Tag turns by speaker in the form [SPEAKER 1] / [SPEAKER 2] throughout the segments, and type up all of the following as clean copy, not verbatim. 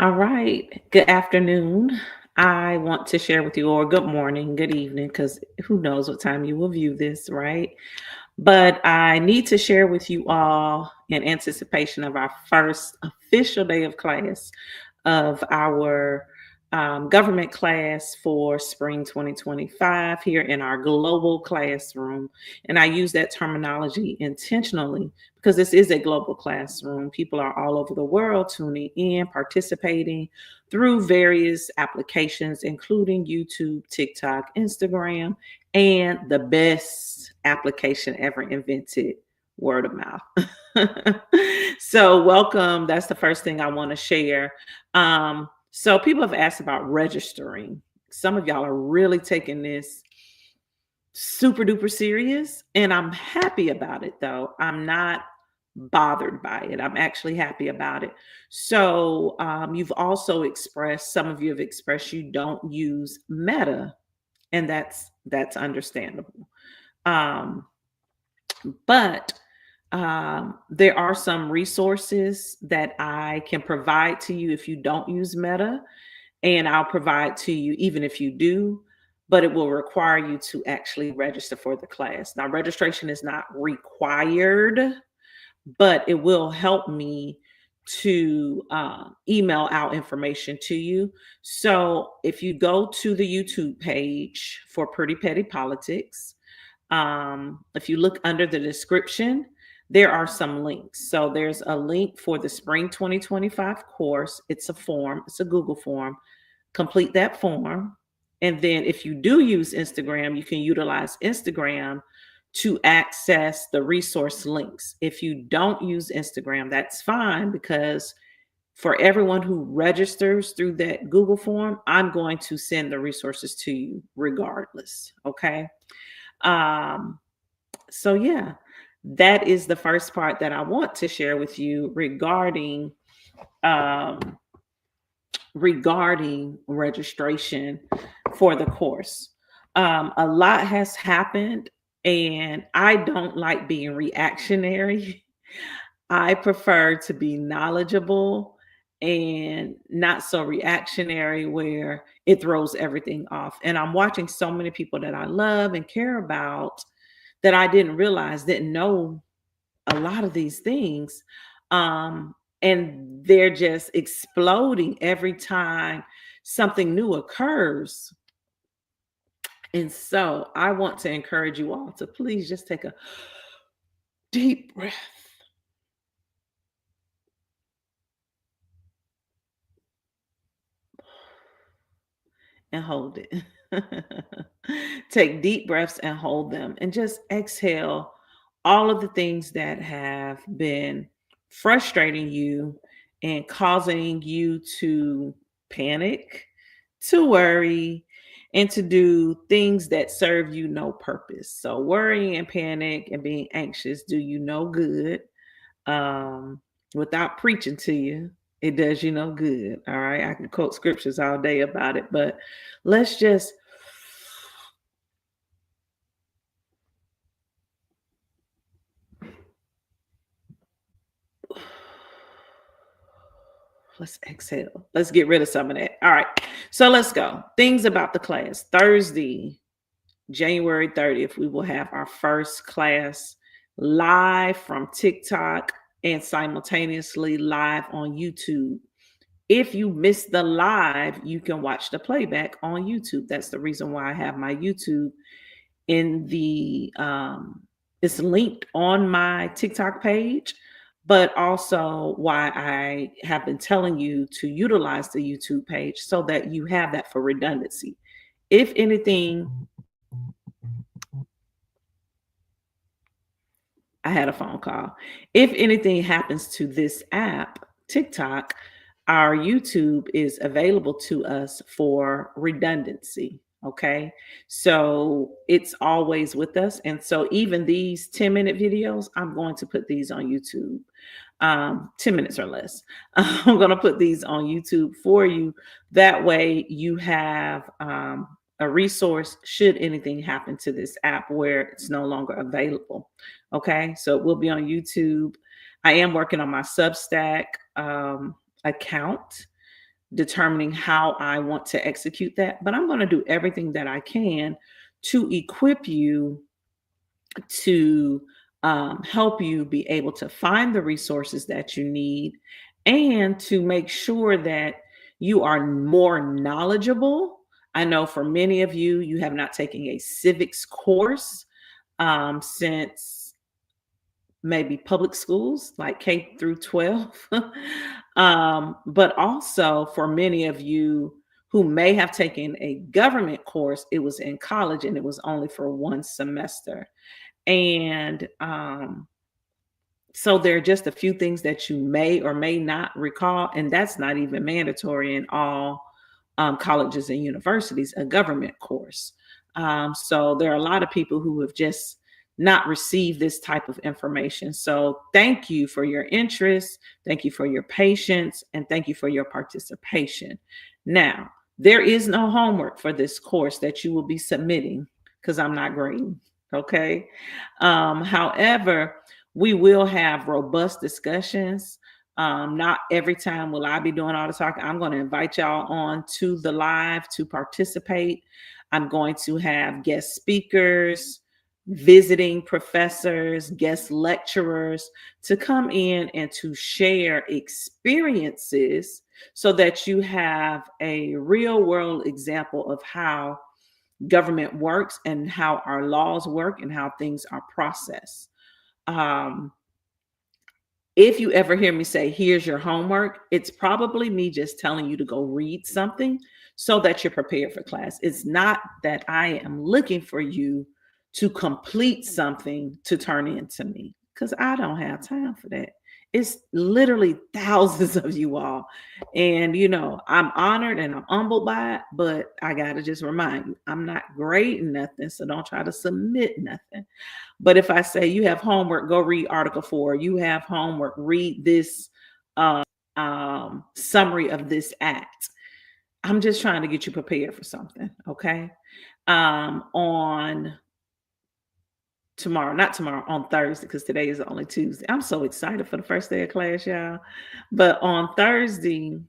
[SPEAKER 1] All right. Good afternoon. I want to share with you, or good morning, good evening, because who knows what time you will view this, right? But I need to share with you all in anticipation of our first official day of class of our government class for spring 2025 here in our global classroom. And I use that terminology intentionally because this is a global classroom. People are all over the world tuning in, participating through various applications, including YouTube, TikTok, Instagram, and the best application ever invented, word of mouth. So, welcome. That's the first thing I want to share. So, people have asked about registering. Some of y'all are really taking this super duper serious, and I'm happy about it though. I'm not bothered by it. I'm actually happy about it. So, you've also expressed, some of you have expressed you don't use Meta, and that's understandable. Um, but there are some resources that I can provide to you if you don't use Meta, and I'll provide to you even if you do, but it will require you to actually register for the class. Now, registration is not required, but it will help me to email out information to you. So if you go to the YouTube page for Pretty Petty Politics, if you look under the description, there are some links. So there's a link for the Spring 2025 course. It's a form, it's a Google form. Complete that form. And then if you do use Instagram, you can utilize Instagram to access the resource links. If you don't use Instagram, that's fine because for everyone who registers through that Google form, I'm going to send the resources to you regardless. Okay. Um, so yeah, that is the first part that I want to share with you um, regarding registration for the course. A lot has happened, and I don't like being reactionary. I prefer to be knowledgeable and not so reactionary where it throws everything off. And I'm watching so many people that I love and care about that I didn't realize didn't know a lot of these things. And they're just exploding every time something new occurs. And so I want to encourage you all to please just take a deep breath and hold it. Take deep breaths and hold them and just exhale all of the things that have been frustrating you and causing you to panic, to worry, and to do things that serve you no purpose. So, worrying and panic and being anxious do you no good. Um, Without preaching to you, it does you no good. All right. I can quote scriptures all day about it, but let's just let's exhale. Let's get rid of some of that. All right. So let's go. Things about the class. Thursday, January 30th, we will have our first class live from TikTok and simultaneously live on YouTube. If you miss the live, you can watch the playback on YouTube. That's the reason why I have my YouTube in the it's linked on my TikTok page, but also why I have been telling you to utilize the YouTube page so that you have that for redundancy. If anything, I had a phone call. If anything happens to this app, TikTok, our YouTube is available to us for redundancy. Okay. So it's always with us. And so even these 10-minute videos, I'm going to put these on YouTube. 10 minutes or less. I'm going to put these on YouTube for you. That way you have a resource should anything happen to this app where it's no longer available. Okay, so it will be on YouTube. I am working on my Substack account. determining how I want to execute that. But I'm going to do everything that I can to equip you to help you be able to find the resources that you need and to make sure that you are more knowledgeable. I know for many of you, you have not taken a civics course since maybe public schools like K through 12. But also for many of you who may have taken a government course, it was in college and it was only for one semester. And so there are just a few things that you may or may not recall, and that's not even mandatory in all colleges and universities, a government course. So there are a lot of people who have just not received this type of information. So thank you for your interest, thank you for your patience, and thank you for your participation. Now, there is no homework for this course that you will be submitting because I'm not grading. Okay. However, we will have robust discussions. Not every time will I be doing all the talking. I'm going to invite y'all on to the live to participate. I'm going to have guest speakers, visiting professors, guest lecturers to come in and to share experiences so that you have a real world example of how government works and how our laws work and how things are processed. Um, if you ever hear me say, here's your homework, it's probably me just telling you to go read something so that you're prepared for class. It's not that I am looking for you to complete something to turn into me because I don't have time for that. It's literally thousands of you all. And, I'm honored and I'm humbled by it, but I got to just remind you, I'm not grading nothing. So don't try to submit nothing. But if I say you have homework, go read Article 4. You have homework, read this summary of this act. I'm just trying to get you prepared for something, okay? On tomorrow, not tomorrow, on Thursday, because today is only Tuesday. I'm so excited for the first day of class, y'all. But on Thursday,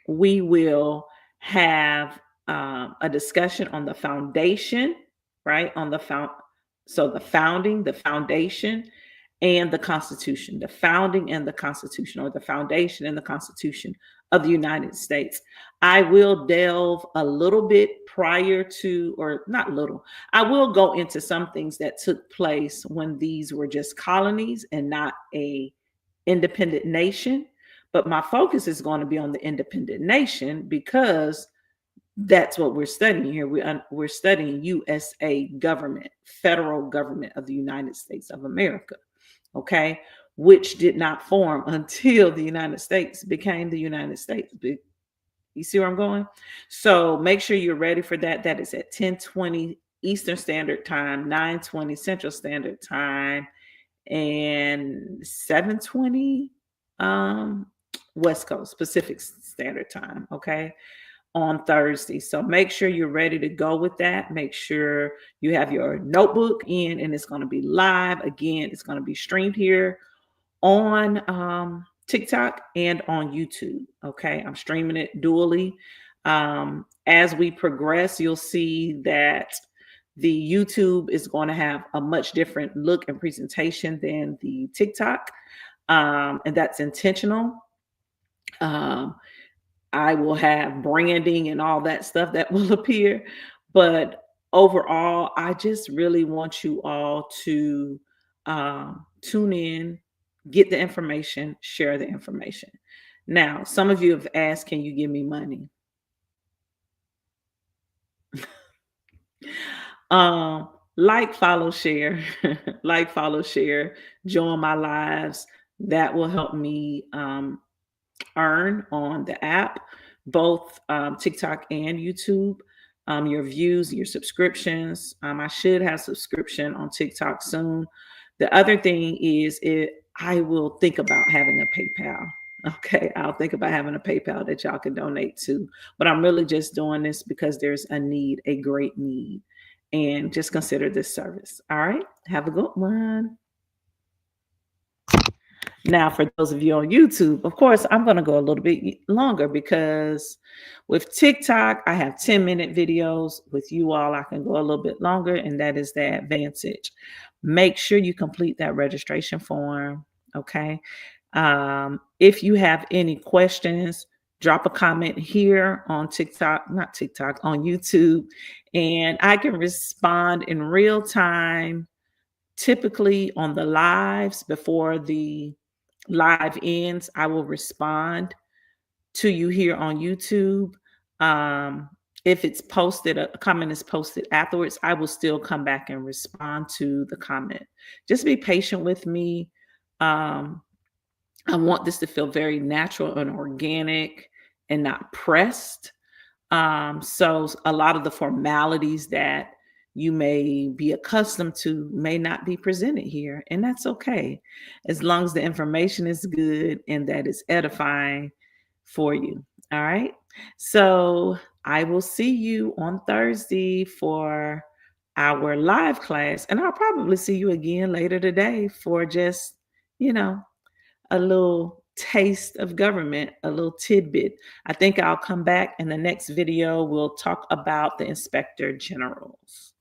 [SPEAKER 1] we will have a discussion on the foundation, right? So the founding, the foundation, and the Constitution, the founding and the Constitution, or the foundation and the Constitution of the United States. I will delve a little bit prior to, or not little, I will go into some things that took place when these were just colonies and not a independent nation. But my focus is going to be on the independent nation because that's what we're studying here. We're studying USA government, federal government of the United States of America, okay, which did not form until the United States became the United States. You see where I'm going? So make sure you're ready for that. That is at 10:20 Eastern Standard Time, 9:20 Central Standard Time, and 7:20 West Coast Pacific Standard Time, okay, on Thursday. So make sure you're ready to go with that. Make sure you have your notebook in, and it's going to be live. Again, it's going to be streamed here on TikTok and on YouTube. Okay, I'm streaming it dually. As we progress, you'll see that the YouTube is going to have a much different look and presentation than the TikTok, and that's intentional. I will have branding and all that stuff that will appear. But overall, I just really want you all to tune in, get the information, share the information. Now, some of you have asked, can you give me money? Like, follow, share, like, follow, share, join my lives. That will help me earn on the app, both TikTok and YouTube. Your views, your subscriptions. I should have subscription on TikTok soon. The other thing is I will think about having a PayPal. Okay, I'll think about having a PayPal that y'all can donate to. But I'm really just doing this because there's a need, a great need. And just consider this service. All right, have a good one. Now, for those of you on YouTube, of course, I'm going to go a little bit longer because with TikTok, I have 10-minute videos. With you all, I can go a little bit longer, and that is the advantage. Make sure you complete that registration form. Okay. If you have any questions, drop a comment here on TikTok, not TikTok, on YouTube, and I can respond in real time, typically on the lives before the live ends. I will respond to you here on YouTube. Um, if it's posted, a comment is posted afterwards, I will still come back and respond to the comment. Just be patient with me. Um, I want this to feel very natural and organic and not pressed. So a lot of the formalities that you may be accustomed to may not be presented here, and that's okay, as long as the information is good and that is edifying for you. All right. So I will see you on Thursday for our live class, and I'll probably see you again later today for just, you know, a little taste of government, a little tidbit. I think I'll come back in the next video. We'll talk about the inspector generals.